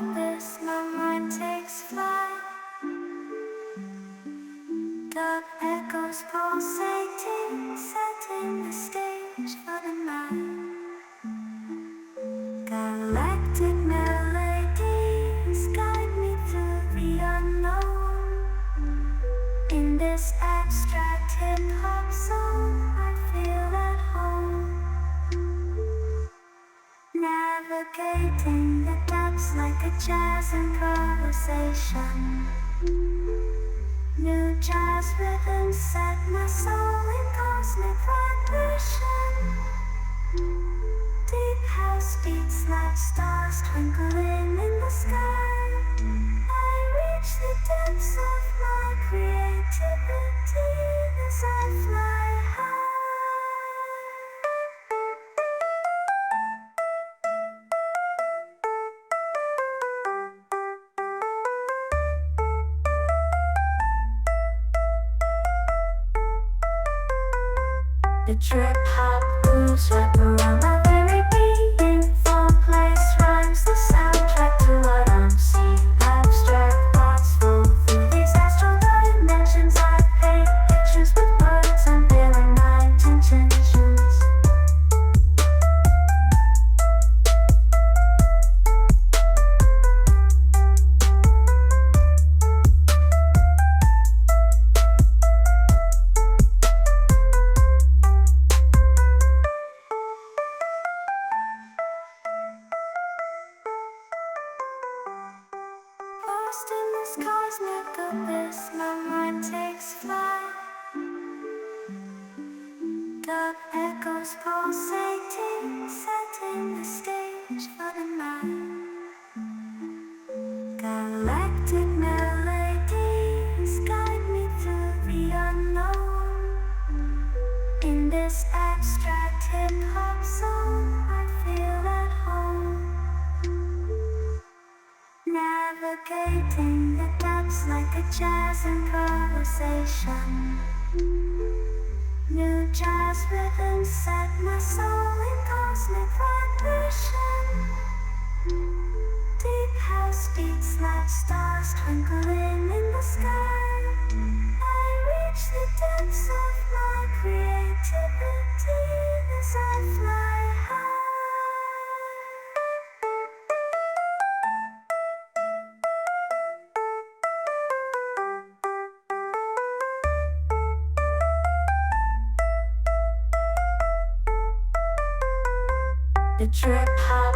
abyss, my mind takes flight. The echoes pulsating, setting the stage for the night. Galactic melodies guide me through the unknown. In this abstract hip-hop song, I feel at home. Navigating the depths like a jazz improvisation. New jazz rhythms set my soul in cosmic vibration. Deep house beats like stars twinkling in the sky. I reach the depths of my creativity as I fly high. The trip hop grooves wrap around my very being. Four-place rhymes, the soundtrack to what I'm seeing. Abstract thoughts flow through these astral dimensions. I paint pictures with words, unveiling my intentions. Lost in this cosmic abyss, my mind takes flight. The echoes pulsating, setting the stage for the night. Galactic melodies guide me through the unknown. In this abstract hip-hop song, I feel at home. Navigating the depths like a jazz improvisation. New jazz rhythms set my soul in cosmic vibration. Deep house beats like stars twinkling in the sky. I reach the depths of my creativity as I fly high. The trip hop